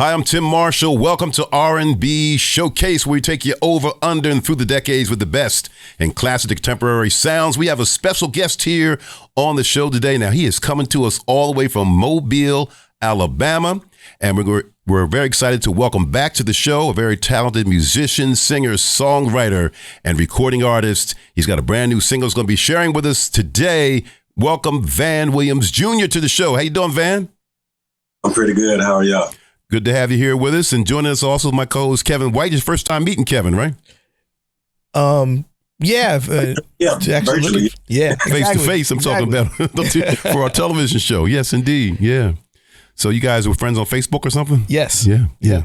Hi, I'm Tim Marshall. Welcome to R&B Showcase, where we take you over, under, and through the decades with the best in classic to contemporary sounds. We have a special guest here on the show today. Now, he is coming to us all the way from Mobile, Alabama, and we're very excited to welcome back to the show a very talented musician, singer, songwriter, and recording artist. He's got a brand new single he's going to be sharing with us today. Welcome Van Williams Jr. to the show. How you doing, Van? I'm pretty good. How are y'all? Good to have you here with us, and joining us also my co-host Kevin White. Your first time meeting Kevin, right? Yeah, virtually. Yeah, face to face. I'm talking about for our television show. Yes, indeed. Yeah. So you guys were friends on Facebook or something? Yes. Yeah.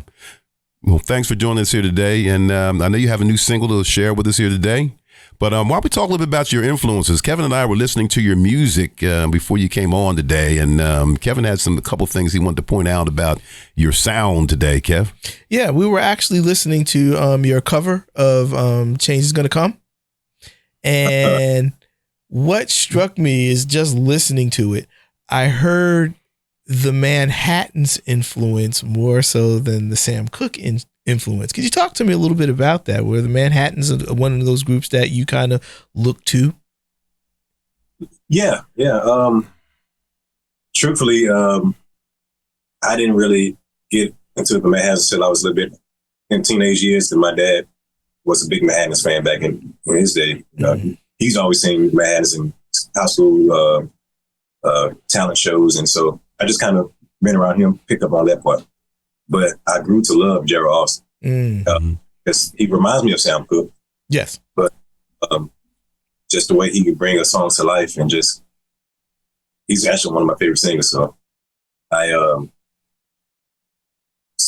Well, thanks for joining us here today, and I know you have a new single to share with us here today. But why don't we talk a little bit about your influences? Kevin and I were listening to your music before you came on today, and Kevin had a couple things he wanted to point out about your sound today, Kev. Yeah, we were actually listening to your cover of Change Is Gonna Come. And what struck me is just listening to it, I heard the Manhattan's influence more so than the Sam Cooke influence. Could you talk to me a little bit about that? Were the Manhattans one of those groups that you kind of look to? Yeah. Truthfully, I didn't really get into the Manhattans until I was a little bit in teenage years. And my dad was a big Manhattans fan back in his day. He's always seen Manhattans in high school talent shows. And so I just kind of been around him, picked up on that part. But I grew to love Gerald Austin because he reminds me of Sam Cooke. Yes. But just the way he can bring a song to life, and just, he's actually one of my favorite singers. So I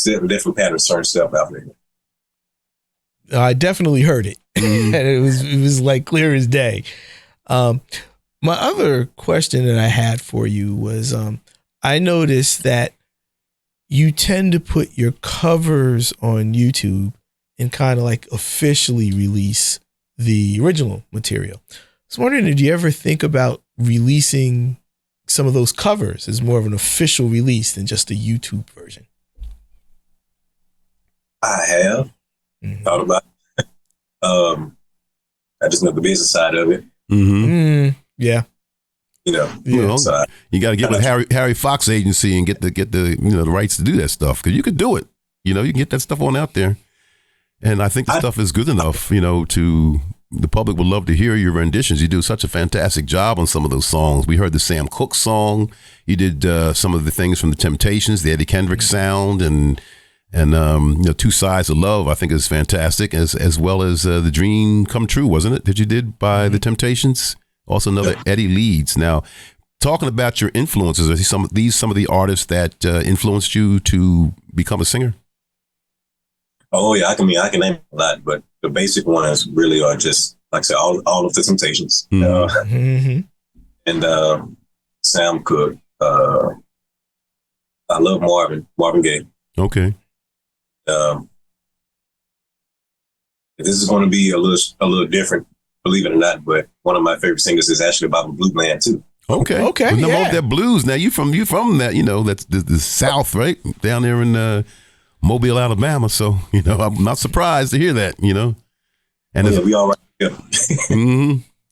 definitely patterned certain stuff out there. I definitely heard it. And it was like clear as day. My other question that I had for you was, I noticed that you tend to put your covers on YouTube and kind of like officially release the original material. I was wondering, did you ever think about releasing some of those covers as more of an official release than just a YouTube version? I have thought about it. I just know the business side of it. Yeah. You got to get with Harry Fox agency and get the the rights to do that stuff, because you could do it. You can get that stuff on out there, and I think the stuff is good enough. To the public would love to hear your renditions. You do such a fantastic job on some of those songs. We heard the Sam Cooke song. You did some of the things from the Temptations, the Eddie Kendrick sound, and Two Sides of Love. I think is fantastic, as well as the Dream Come True, wasn't it? That you did by the Temptations. Also another Eddie Leeds. Now, talking about your influences, are some of the artists that influenced you to become a singer? Oh yeah, I can name a lot, but the basic ones really are just, like I said, all of the Temptations, and Sam Cooke. I love Marvin Gaye. Okay. This is going to be a little different, believe it or not, but one of my favorite singers is actually Bobby Blue Bland too. Okay. Well, yeah. That blues. Now you from that, that's the South, right? Down there in Mobile, Alabama. So, I'm not surprised to hear that, And we all right. Yeah.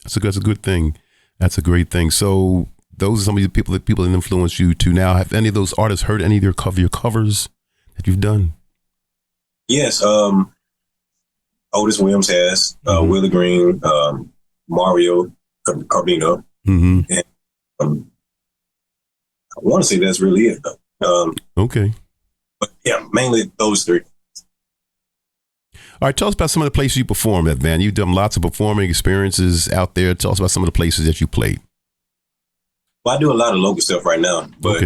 That's a good thing. That's a great thing. So those are some of the people that influence you to now. Have any of those artists heard any of your covers that you've done? Yes. Otis Williams has, Willie Green, Mario Carbino. And I want to say that's really it, though. Okay. But yeah, mainly those three. All right, tell us about some of the places you performed at, Van. You've done lots of performing experiences out there. Tell us about some of the places that you played. Well, I do a lot of local stuff right now, but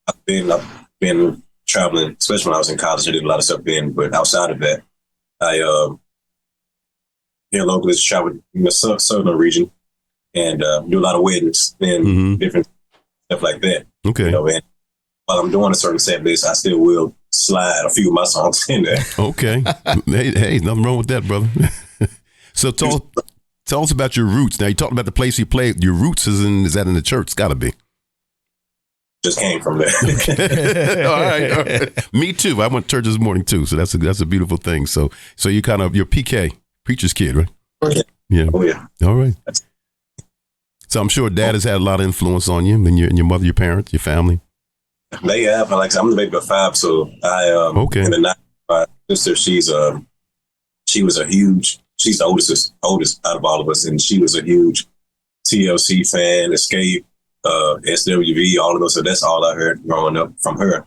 I've been traveling, especially when I was in college. I did a lot of stuff then, but outside of that, I here locally just travel in the southern region and do a lot of weddings and different stuff like that. Okay. And while I'm doing a certain set list, I still will slide a few of my songs in there. Okay. Hey, nothing wrong with that, brother. So tell us about your roots. Now, you talked about the place you played. Your roots is that in the church? It's got to be. just came from there. All right. Me too. I went to church this morning too, so that's a beautiful thing. So you kind of, you're PK, preacher's kid, right? Yeah. Oh yeah. All right. So I'm sure Dad has had a lot of influence on you, and your mother, your parents, your family. They have. Like I said, I'm the baby of 5, so I okay. And then my sister, she's the oldest out of all of us, and she was a huge TLC fan, Escape, SWV, all of those. So that's all I heard growing up from her.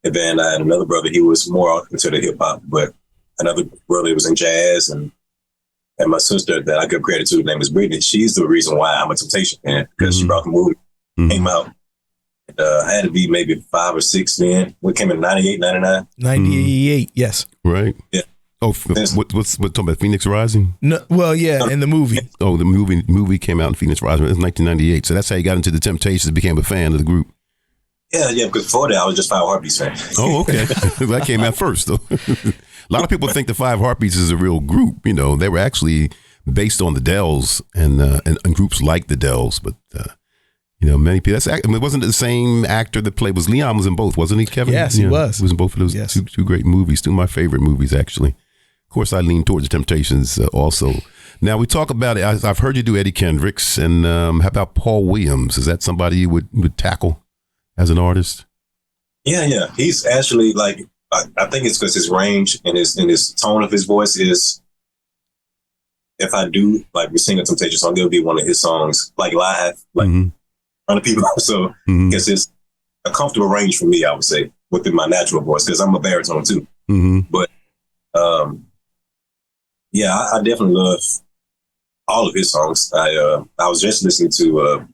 And then I had another brother. He was more into the hip hop, but another brother was in jazz, and my sister that I give credit to, her name is Brittany. She's the reason why I'm a Temptation fan, because she brought the movie, came out. And, I had to be maybe 5 or 6 then. What came in 98, 99? 98, yes. Right. Yeah. Oh, what's talking about Phoenix Rising? No, well, yeah, in the movie. Oh, the movie came out in Phoenix Rising. It was 1998. So that's how you got into the Temptations and became a fan of the group. Yeah, because before that, I was just 5 Heartbeats fan. Oh, okay. That came out first, though. A lot of people think the 5 Heartbeats is a real group. You know, they were actually based on the Dells and groups like the Dells. But, you know, many people, it wasn't the same actor that played. Leon was in both, wasn't he, Kevin? Yes, he was. He was in both of those two great movies, 2 of my favorite movies, actually. Of course, I lean towards the Temptations also. Now, we talk about it. I've heard you do Eddie Kendricks. And how about Paul Williams? Is that somebody you would tackle as an artist? Yeah. He's actually like, I think it's because his range and his tone of his voice is, if I do, like, we sing a Temptation song, it'll be one of his songs, like live, like in front of people. So it's a comfortable range for me, I would say, within my natural voice, because I'm a baritone too. But yeah, I definitely love all of his songs. I was just listening to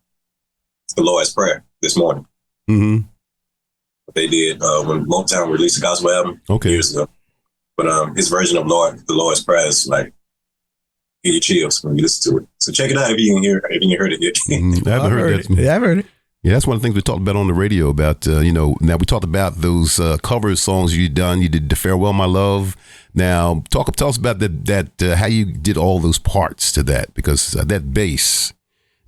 The Lord's Prayer this morning. They did when Motown released a gospel album years ago. But his version of The Lord's Prayer is like, give you chills when you listen to it. So check it out if you ain't heard it yet. I haven't heard that. Yeah, I've heard it. Yeah, that's one of the things we talked about on the radio about, now we talked about those cover songs you done. You did the Farewell, My Love. Now, tell us about that how you did all those parts to that, because that bass.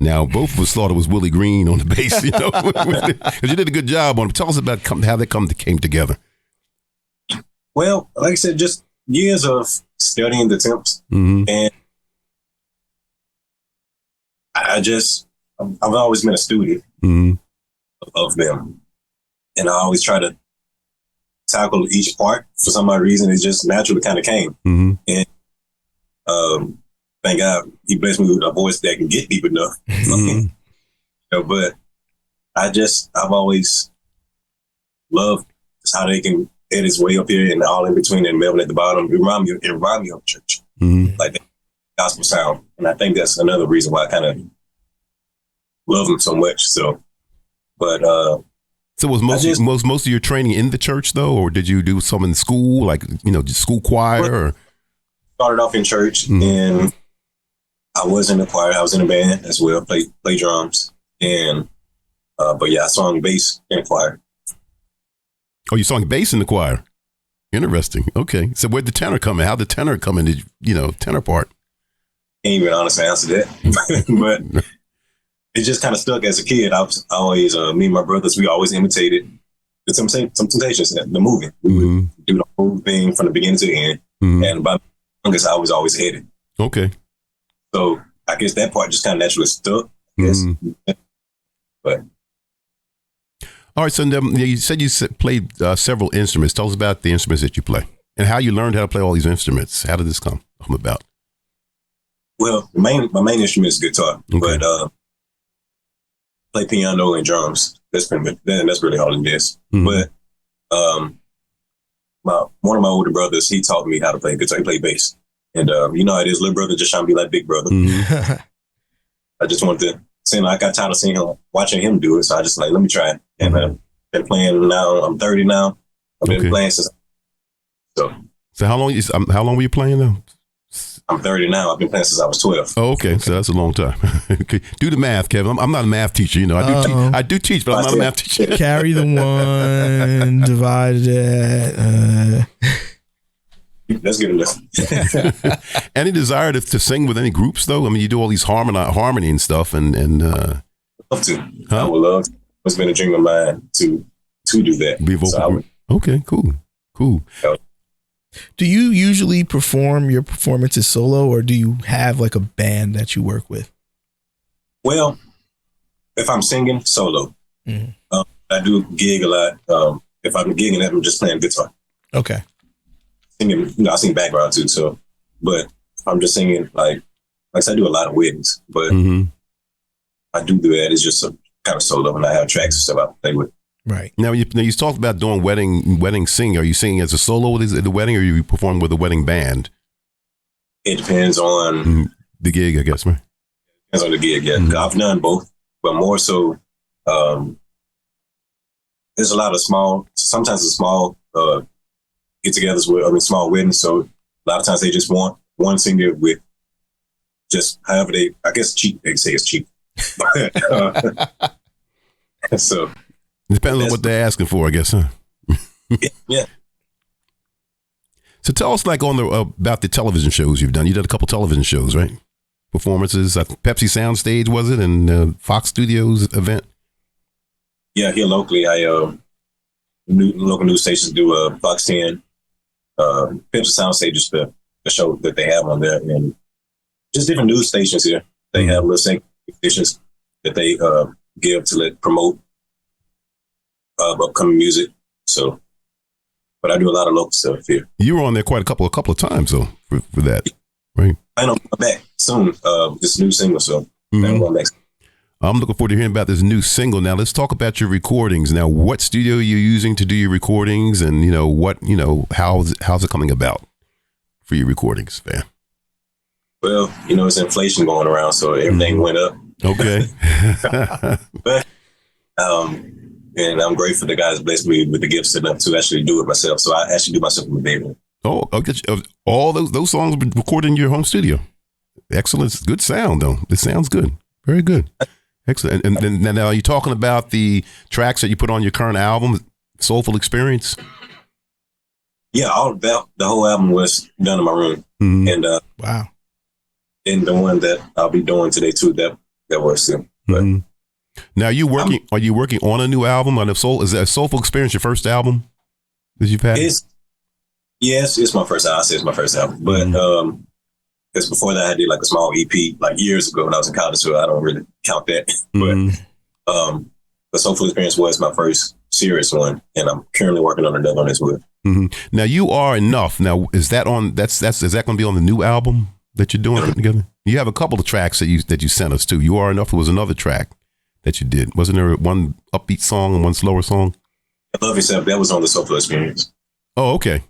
Now, both of us thought it was Willie Green on the bass, because you did a good job on it. Tell us about how that came together. Well, like I said, just years of studying the temps, and I've always been a student of them, and I always try to tackle each part. For some odd reason, it just naturally kind of came. And thank God he blessed me with a voice that can get deep enough. But I've always loved how they can edit his way up here and all in between and Melvin at the bottom. It remind me of church, like that gospel sound. And I think that's another reason why I kind of love them so much. So, but so was most of your training in the church though, or did you do some in school, like just school choir? Or? Started off in church, and I was in the choir. I was in a band as well, play drums, and but yeah, I sung bass in the choir. Oh, you sung bass in the choir? Interesting. Okay, so where'd the tenor come in? How'd the tenor come in? Tenor part? Can't even honestly answer that, but it just kind of stuck as a kid. I always, me and my brothers, we always imitated the Temptations, the movie. We would do the whole thing from the beginning to the end, and by the youngest, I was always headed. Okay. So I guess that part just kind of naturally stuck. Yes. But all right, so you said you played several instruments. Tell us about the instruments that you play and how you learned how to play all these instruments. How did this come about? Well, my main instrument is guitar, but play piano and drums. That's really all it is. But one of my older brothers, he taught me how to play guitar. He played bass, and you know how it is, little brother just trying to be like big brother. I just wanted to sing. I got tired of seeing him, watching him do it, so I just let me try it. And I've been playing now. I'm 30 now. I've been playing since. So how long were you playing now? I'm 30 now. I've been playing since I was 12. Oh, okay. So that's a long time. Okay. Do the math, Kevin. I'm not a math teacher. I do teach, but I'm not a math teacher. Carry the one, divide it. Let's get it. Any desire to sing with any groups, though? I mean, you do all these harmony and stuff, and love to. Huh? I would love to. It's been a dream of mine to do that. Be vocal. Okay, cool. Do you usually perform your performances solo, or do you have like a band that you work with? Well, if I'm singing, solo. Mm-hmm. I do gig a lot. If I'm gigging, I'm just playing guitar. Okay. Singing, I sing background too. So, but if I'm just singing, like I said, I do a lot of weddings, but I do that. It's just a kind of solo, and I have tracks and stuff I play with. Right. Now you talked about doing wedding singing. Are you singing as a solo at the wedding, or are you performing with a wedding band? It depends on the gig, I guess, right? Depends on the gig, yeah. I've done both, but more so, there's a lot of small get-togethers with, small weddings. So a lot of times they just want one singer with just however I guess cheap. They say it's cheap. So depends on what they're asking for, I guess, huh? Yeah. So tell us, like, about the television shows you've done. You did a couple television shows, right? Performances at Pepsi Soundstage, was it, and Fox Studios event? Yeah, here locally, local news stations do Fox 10, Pepsi Soundstage is the show that they have on there, and just different news stations here. They have little stations that they give to promote upcoming music. So, but I do a lot of local stuff here. You were on there quite a couple of times though for that, right? I know I'm back soon. This new single, so I'm going back. I'm looking forward to hearing about this new single. Now let's talk about your recordings. Now, what studio are you using to do your recordings, and how's it coming about for your recordings, man? Well, it's inflation going around, so everything went up. Okay. But and I'm grateful the guys blessed me with the gifts enough to actually do it myself. So I actually do myself in the bedroom. Oh, okay. All those songs were recorded in your home studio. Excellent. Good sound, though. It sounds good. Very good. Excellent. And now are you talking about the tracks that you put on your current album, Soulful Experience? Yeah, the whole album was done in my room. And wow. And the one that I'll be doing today too, that was too. But now, are you working on a new album? Is that Soulful Experience your first album that you've had? Yes, it's my first album. I say it's my first album. But because before that I did like a small EP like years ago when I was in college, so I don't really count that. But the Soulful Experience was my first serious one, and I'm currently working on another one as well. Now, You Are Enough. Now, is that going to be on the new album that you're doing together? You have a couple of tracks that you sent us to. You Are Enough was another track that you did. Wasn't there one upbeat song and one slower song? Love Yourself. That was on the Soulful Experience. Oh, okay.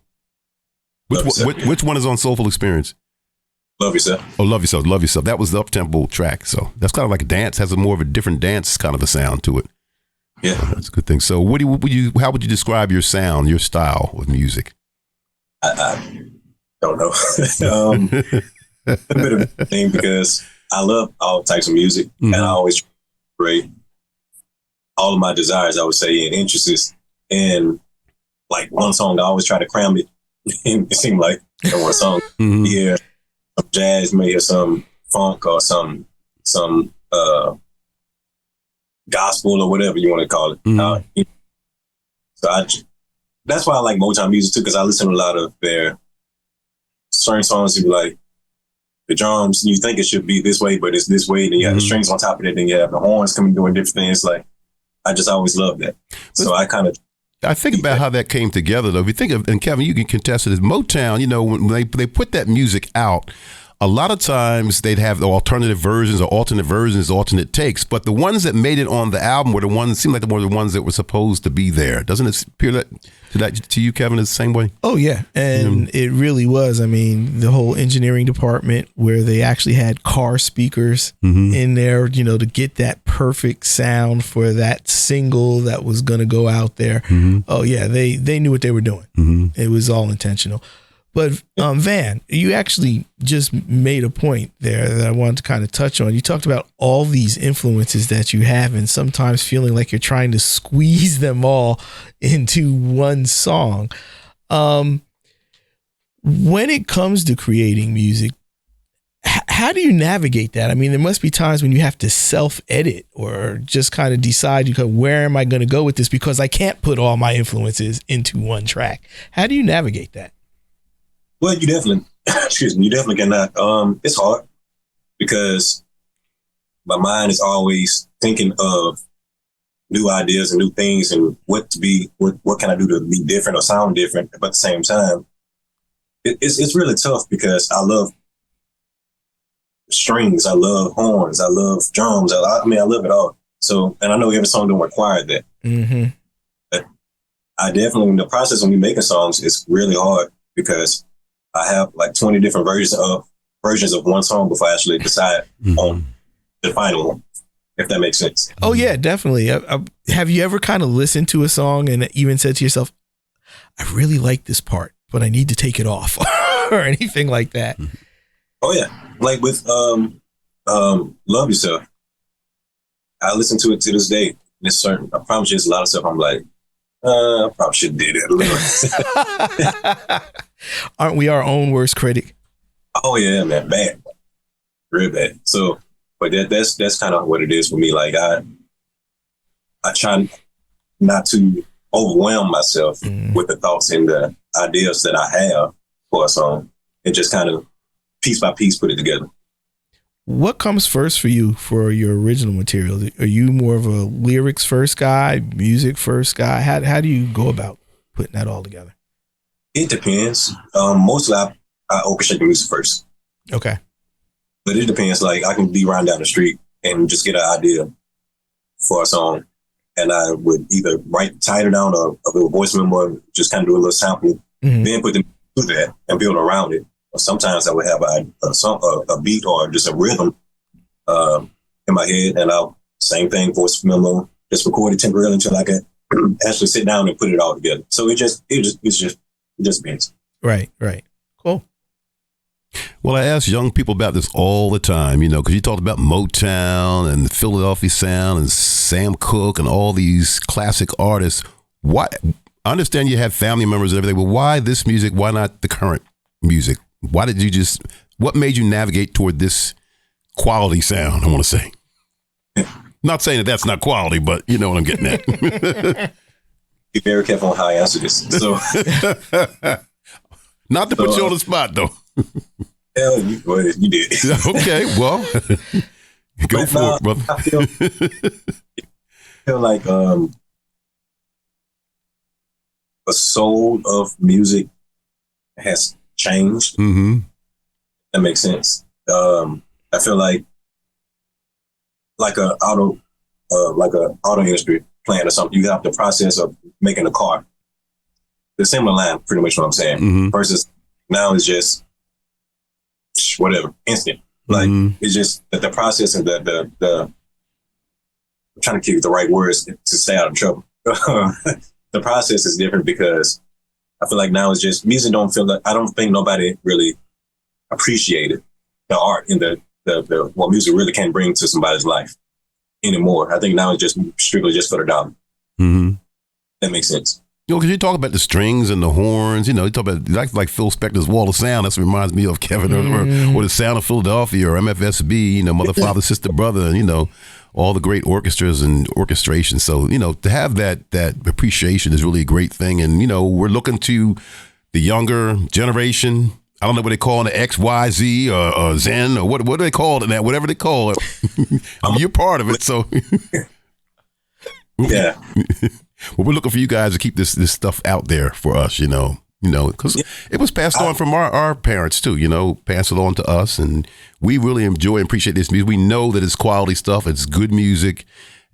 Which one is on Soulful Experience? Love Yourself. Oh, Love Yourself. Love Yourself. That was the up-tempo track. So that's kind of like a dance, has more of a different dance kind of a sound to it. Yeah. That's a good thing. So how would you describe your sound, your style of music? I don't know. A bit of a thing because I love all types of music and I always try all of my desires, I would say, and interests in like one song. I always try to cram it in. It seemed like in one song. Yeah, some jazz, maybe some funk or some gospel or whatever you want to call it. So that's why I like Motown music too, because I listen to a lot of their certain songs. You like the drums, you think it should be this way, but it's this way. Then you have the strings on top of it, then you have the horns coming doing different things. Like I just always love that. So I think about how that came together, though. If you think of, and Kevin, you can contest it, as Motown, when they put that music out, a lot of times they'd have the alternative versions or alternate takes, but the ones that made it on the album were the ones, seemed like they were the ones that were supposed to be there. Doesn't it appear to you, Kevin, the same way? Oh, yeah. And it really was. I mean, the whole engineering department where they actually had car speakers in there, to get that perfect sound for that single that was going to go out there. Oh, yeah. They knew what they were doing. It was all intentional. But Van, you actually just made a point there that I wanted to kind of touch on. You talked about all these influences that you have and sometimes feeling like you're trying to squeeze them all into one song. When it comes to creating music, How do you navigate that? I mean, there must be times when you have to self-edit or just kind of decide, where am I going to go with this? Because I can't put all my influences into one track. How do you navigate that? Well, you definitely, you definitely cannot. It's hard because my mind is always thinking of new ideas and new things and what can I do to be different or sound different. But at the same time, it's really tough because I love strings, I love horns, I love drums. I mean, I love it all. So, and I know every song don't require that. Mm-hmm. But I definitely, the process when we making songs is really hard because I have like 20 different versions of one song before I actually decide on the final one, if that makes sense. Oh yeah, definitely. Have you ever kind of listened to a song and even said to yourself, I really like this part, but I need to take it off or anything like that? Oh yeah. Like with Love Yourself. I listen to it to this day. There's certain, I promise you, there's a lot of stuff I'm like, I probably should have did it a little. Aren't we our own worst critic? Oh yeah, man, bad, real bad. So, but that's kind of what it is for me. Like I try not to overwhelm myself with the thoughts and the ideas that I have for a song, and just kind of piece by piece put it together. What comes first for you for your original material? Are you more of a lyrics first guy, music first guy? How do you go about putting that all together? It depends. Mostly I orchestrate the music first. Okay. But it depends. Like I can be riding down the street and just get an idea for a song, and I would either write the title down or a little voice memo, or just kind of do a little sample, then put them through that and build around it. Or sometimes I would have a beat or just a rhythm in my head, and I'll same thing, voice memo, just record it temporarily until I can actually sit down and put it all together. So it just depends. Right. Cool. Well, I ask young people about this all the time, because you talked about Motown and the Philadelphia sound and Sam Cooke and all these classic artists. Why? I understand you have family members and everything, but why this music? Why not the current music? Why did you what made you navigate toward this quality sound? I want to say, not saying that that's not quality, but you know what I'm getting at. Be very careful on how I answer this. So, not to put you on the spot, though. Hell, you did. Okay, well, go for it, brother. I feel like the soul of music has changed. That makes sense. I feel like a auto industry plant or something. You have the process of making a car. The similar line, pretty much what I'm saying. Versus now it's just whatever, instant. Like it's just the process and the I'm trying to keep the right words to stay out of trouble. The process is different because I feel like now it's just music. I don't think nobody really appreciated the art and the what music really can bring to somebody's life anymore. I think now it's just strictly just for the dollar. That makes sense. Because you talk about the strings and the horns, you talk about like Phil Spector's Wall of Sound. That's what reminds me of Kevin or the Sound of Philadelphia or MFSB, Mother, Father, Sister, Brother, and, all the great orchestras and orchestration. So, to have that appreciation is really a great thing. And, we're looking to the younger generation. I don't know what they call it, X, Y, Z or Zen or what do they call it now? Whatever they call it. You're part of it. So, yeah. Well, we're looking for you guys to keep this stuff out there for us, because it was passed on from our parents too, pass it on to us. And we really enjoy and appreciate this music. We know that it's quality stuff. It's good music.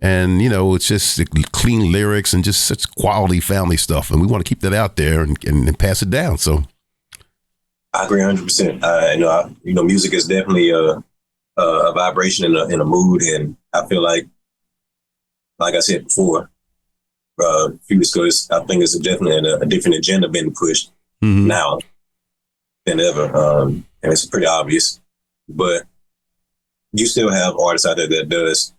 And, it's just clean lyrics and just such quality family stuff. And we want to keep that out there and pass it down. So I agree 100%. Music is definitely a vibration and a mood. And I feel like I said before, few weeks ago, I think it's definitely a different agenda being pushed now than ever. And it's pretty obvious. But you still have artists out there that does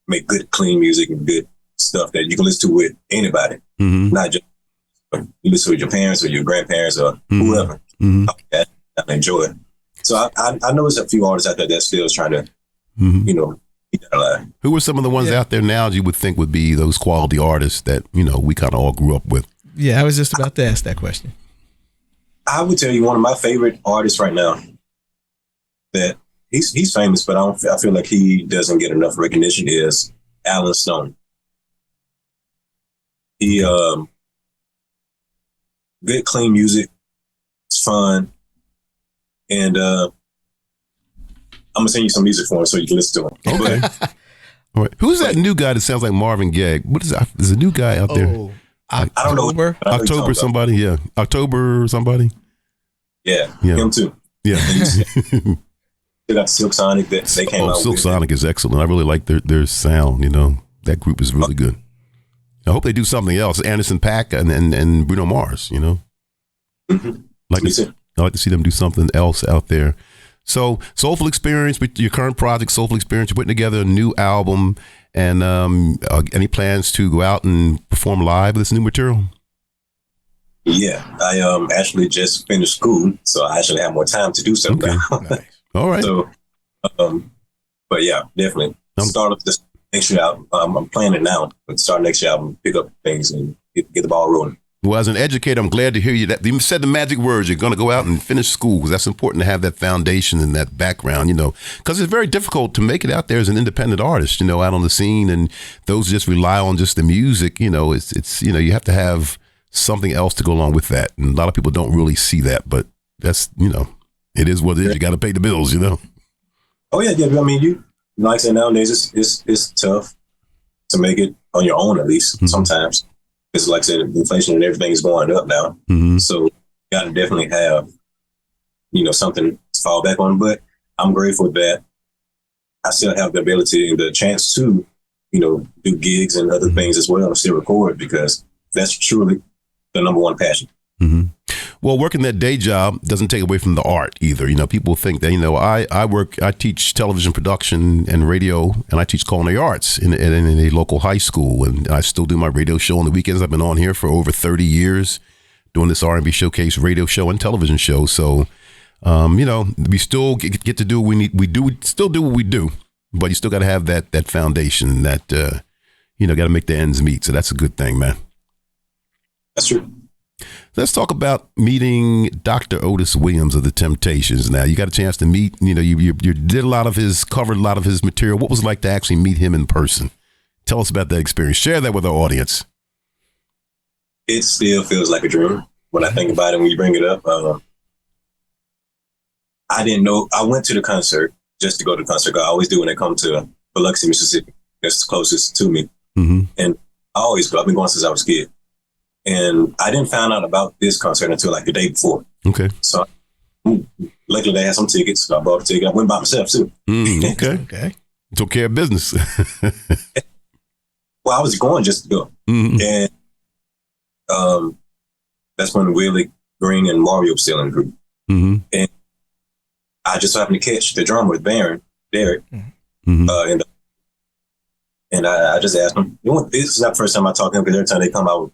make good, clean music and good stuff that you can listen to with anybody. Not just you listen with your parents or your grandparents or whoever. I enjoy it. So I know there's a few artists out there that still trying to, Mm-hmm. you know, keep that alive. Who are some of the ones out there now you would think would be those quality artists that, you know, we kind of all grew up with? Yeah, I was just about to ask that question. I would tell you one of my favorite artists right now that he's famous, but I feel like he doesn't get enough recognition is Alan Stone. He good, clean music. It's fun. And I'm gonna send you some music for him so you can listen to him. Okay. All right. Who's that new guy that sounds like Marvin Gaye? What is that? There's a new guy out there. I don't know. October somebody, yeah. October somebody. Yeah, him too. Yeah. They got Silk Sonic that they came out Silk with. Sonic is excellent. I really like their sound, you know. That group is really good. I hope they do something else. Anderson .Paak and Bruno Mars, you know. Mm-hmm. I like to see them do something else out there. So, Soulful Experience, with your current project, Soulful Experience, you're putting together a new album, and any plans to go out and perform live with this new material? Yeah, I actually just finished school, so I actually have more time to do something. Okay. Nice. All right. So, but yeah, definitely. Start up this next year album. I'm planning now, but start next year album, pick up things and get the ball rolling. Well, as an educator, I'm glad to hear you. That you said the magic words. You're going to go out and finish school, because that's important to have that foundation and that background, you know, because it's very difficult to make it out there as an independent artist, you know, out on the scene. And those just rely on just the music, you know, it's you know, you have to have something else to go along with that. And a lot of people don't really see that, but that's, you know, it is what it is. You got to pay the bills, you know. Oh, yeah. I mean, you like I said, nowadays it's tough to make it on your own, at least sometimes. Because like I said, inflation and everything is going up now. Mm-hmm. So you got to definitely have, you know, something to fall back on. But I'm grateful that I still have the ability and the chance to, you know, do gigs and other things as well and still record, because that's truly the number one passion. Mm-hmm. Well, working that day job doesn't take away from the art either. You know, people think that, you know, I teach television production and radio, and I teach culinary arts in a local high school. And I still do my radio show on the weekends. I've been on here for over 30 years doing this R&B Showcase radio show and television show. So, you know, we still get to do what we need. We still do what we do, but you still got to have that foundation that, you know, got to make the ends meet. So that's a good thing, man. That's true. Let's talk about meeting Dr. Otis Williams of the Temptations. Now, you got a chance to meet, you know, you covered a lot of his material. What was it like to actually meet him in person? Tell us about that experience. Share that with our audience. It still feels like a dream when I think about it, when you bring it up. I didn't know. I went to the concert just to go to the concert. I always do when I come to Biloxi, Mississippi. That's the closest to me. Mm-hmm. And I always go. I've been going since I was a kid. And I didn't find out about this concert until like the day before. Okay. So luckily they had some tickets. So I bought a ticket. I went by myself too. Okay. Okay. Took care of business. Well, I was going just to go. Mm-hmm. And that's when Willie Green and Mario was still in the group. Mm-hmm. And I just happened to catch the drummer with Derek. Mm-hmm. And I just asked him, you know, this is not the first time I talked to him, because every time they come out,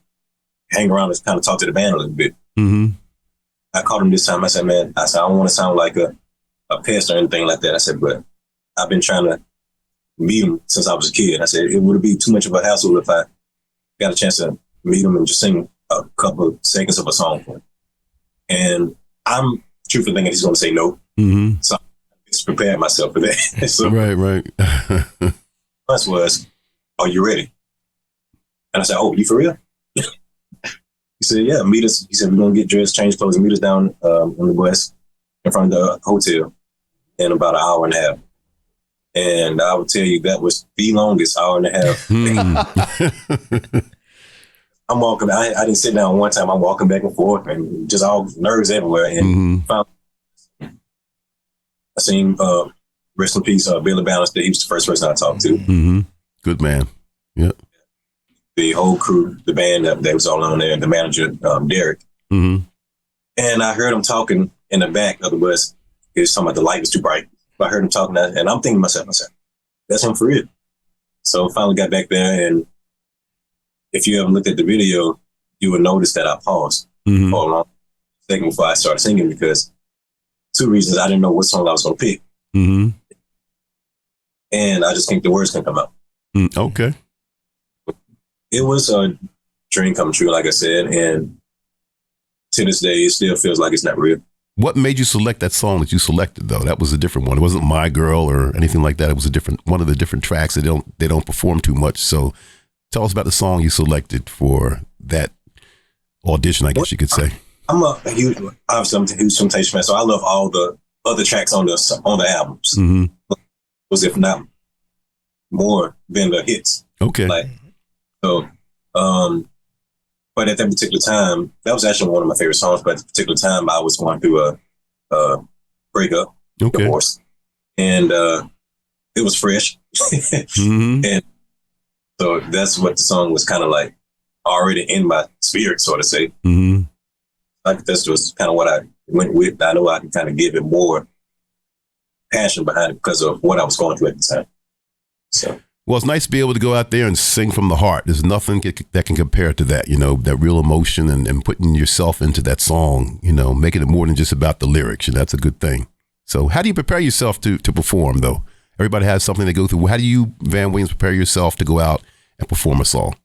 hang around and kind of talk to the band a little bit. Mm-hmm. I called him this time. I said, man, I don't want to sound like a pest or anything like that. I said, but I've been trying to meet him since I was a kid. I said, it would be too much of a hassle if I got a chance to meet him and just sing a couple of seconds of a song for him. And I'm truthfully thinking he's going to say no. Mm-hmm. So I just prepared myself for that. So right. First was, are you ready? And I said, oh, you for real? He said, yeah, meet us. He said, we're going to get dressed, change clothes, and meet us down on the bus in front of the hotel in about an hour and a half. And I would tell you that was the longest hour and a half. I'm walking, I didn't sit down one time. I'm walking back and forth and just all nerves everywhere. And I seen, rest in peace, Billy Balance. He was the first person I talked to. Mm-hmm. Good man. Yep. The whole crew, the band that was all on there, the manager, Derek. Mm-hmm. And I heard him talking in the back of the bus. He was talking about the light was too bright. But I heard him talking, and I'm thinking to myself, that's him for real. So I finally got back there, and if you ever looked at the video, you would notice that I paused for a long second before I started singing, because two reasons. I didn't know what song I was going to pick. Mm-hmm. And I just think the words can come out. Okay. It was a dream come true, like I said. And to this day, it still feels like it's not real. What made you select that song that you selected, though? That was a different one. It wasn't My Girl or anything like that. It was a different one of the different tracks that they don't perform too much. So tell us about the song you selected for that audition, I guess you could say. I'm a huge Temptation fan, so I love all the other tracks on the albums. Mm-hmm. Was if not more than the hits. Okay. So, but at that particular time, that was actually one of my favorite songs. But at the particular time, I was going through a breakup, divorce, and it was fresh. Mm-hmm. And so that's what the song was kind of like already in my spirit, so to say. Mm-hmm. Like that's just kind of what I went with. I know I can kind of give it more passion behind it because of what I was going through at the time. So. Well, it's nice to be able to go out there and sing from the heart. There's nothing that can compare to that, that real emotion and putting yourself into that song, making it more than just about the lyrics. And that's a good thing. So how do you prepare yourself to perform, though? Everybody has something to go through. How do you, Van Williams, prepare yourself to go out and perform a song?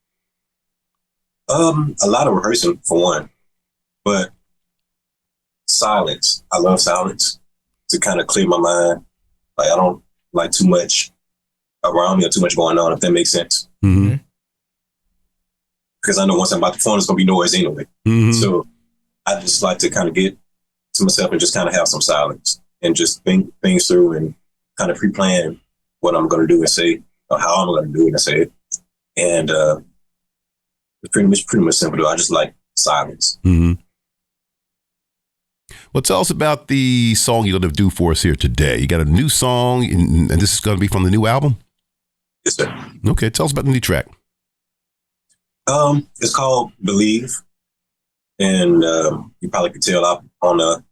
A lot of rehearsing, for one. But silence. I love silence to kind of clear my mind. Like I don't like too much around me or too much going on, if that makes sense. Mm-hmm. Because I know once I'm about to perform, it's going to be noise anyway. Mm-hmm. So I just like to kind of get to myself and just kind of have some silence and just think things through and kind of pre-plan what I'm going to do and say or how I'm going to do it and say it. And it's pretty much simple. I just like silence. Mm-hmm. Well, tell us about the song you're going to do for us here today. You got a new song, and this is going to be from the new album? Yes, sir. Okay, tell us about the new track. It's called Believe, and you probably could tell I'm on an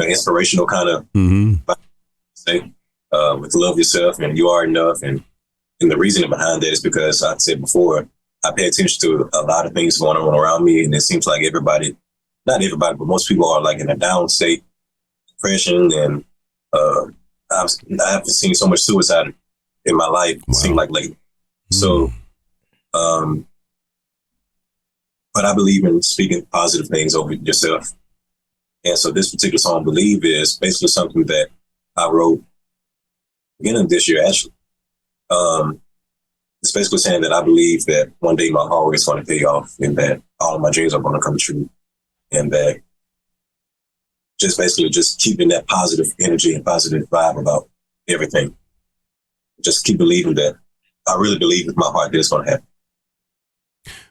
inspirational kind of say with love yourself and you are enough, and the reasoning behind that is because I said before I pay attention to a lot of things going on around me, and it seems like not everybody, but most people are like in a down state, depression, and I haven't seen so much suicide in my life. Wow. It seemed like lately. So, but I believe in speaking positive things over yourself. And so this particular song, Believe, is basically something that I wrote beginning of this year, actually. It's basically saying that I believe that one day my hard work is going to pay off and that all of my dreams are going to come true. And that just keeping that positive energy and positive vibe about everything. Just keep believing that. I really believe with my heart that it's going to happen.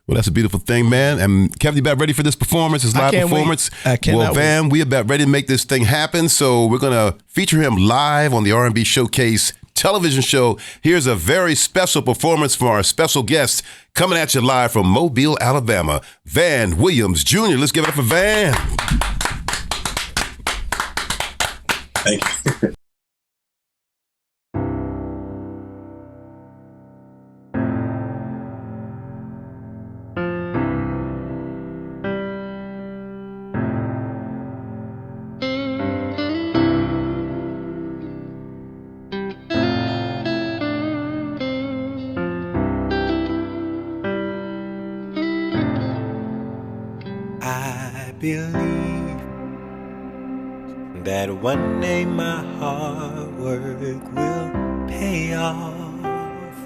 Well, that's a beautiful thing, man. And Kevin, you about ready for this performance, this live performance? I cannot Well, Van, we about ready to make this thing happen. So we're going to feature him live on the R&B Showcase television show. Here's a very special performance from our special guest coming at you live from Mobile, Alabama, Van Williams Jr. Let's give it up for Van. Thank you. I believe that one day my hard work will pay off,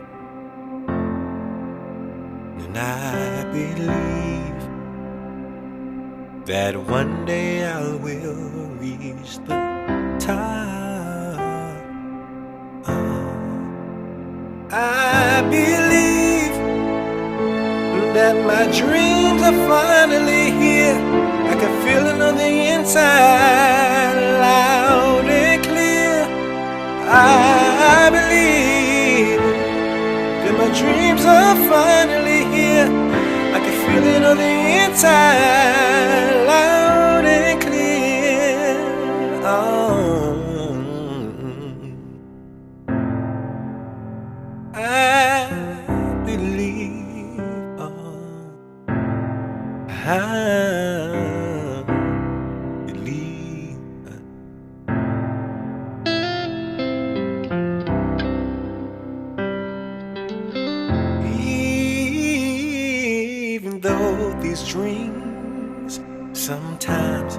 and I believe that one day I will reach the top. I believe that my dreams are finally here. I can feel it on the inside, loud and clear. I believe that my dreams are finally here. I can feel it on the inside, loud and clear. I believe. I believe. these dreams sometimes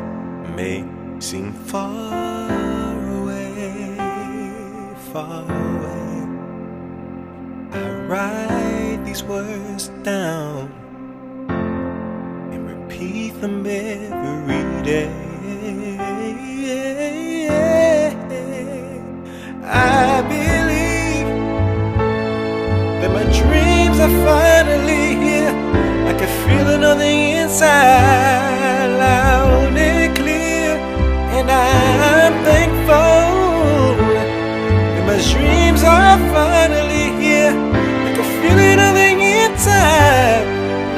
may seem far away, far away. I write these words down and repeat them every day. I believe that my dreams are finally here. I can feel it on the inside, loud and clear. And I'm thankful that my dreams are finally here. I can feel it on the inside,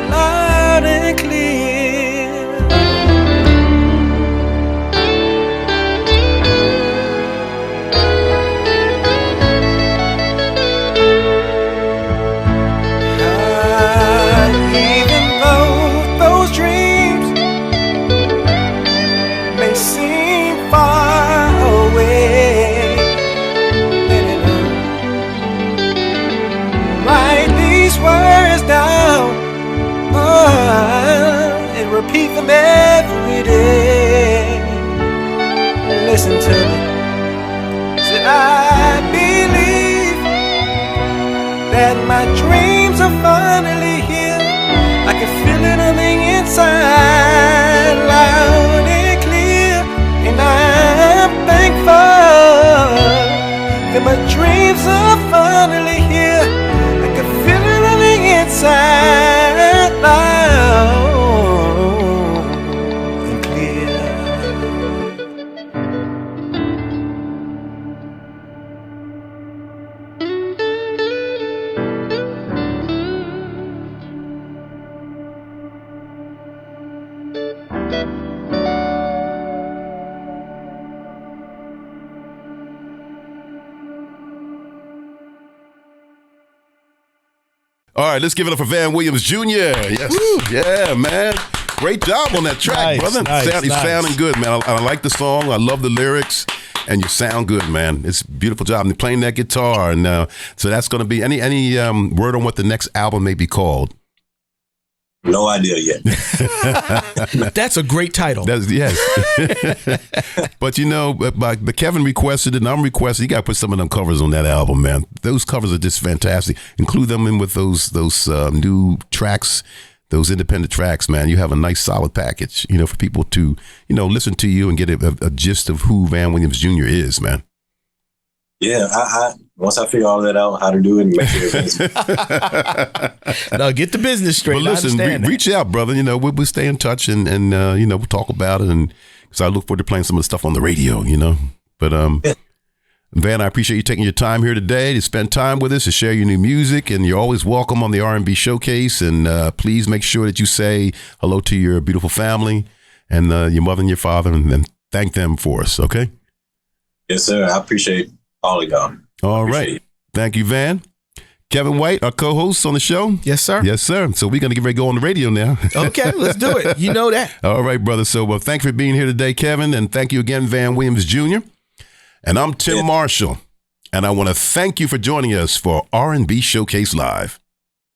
loud and clear. And repeat them every day. Listen to me. Say, I believe that my dreams are finally here. I can feel it on the inside, loud and clear. And I'm thankful that my dreams are finally here. I can feel it on the inside, loud and clear. All right, let's give it up for Van Williams Jr. Yes. Woo. Yeah, man. Great job on that track, brother. He's sounding good, man. I like the song. I love the lyrics. And you sound good, man. It's a beautiful job. And you're playing that guitar. And so that's going to be any word on what the next album may be called? No idea yet. That's a great title. Yes. But the Kevin requested it and I'm requested. You got to put some of them covers on that album, man. Those covers are just fantastic. Include them in with those new tracks, those independent tracks, man. You have a nice solid package, for people to, listen to you and get a gist of who Van Williams Jr. is, man. Yeah, I once I figure all that out, how to do it, and make sure it's No, get the business straight. But listen, reach out, brother. We'll stay in touch and we'll talk about it. And because I look forward to playing some of the stuff on the radio, But Van, I appreciate you taking your time here today to spend time with us, to share your new music, and you're always welcome on the R&B Showcase. And please make sure that you say hello to your beautiful family and your mother and your father, and then thank them for us. Okay? Yes, sir. I appreciate all of y'all. All right. Thank you, Van. Kevin White, our co-host on the show. Yes, sir. Yes, sir. So we're going to get ready to go on the radio now. Okay, let's do it. You know that. All right, brother. So thank you for being here today, Kevin. And thank you again, Van Williams Jr. And I'm Tim Marshall. And I want to thank you for joining us for R&B Showcase Live.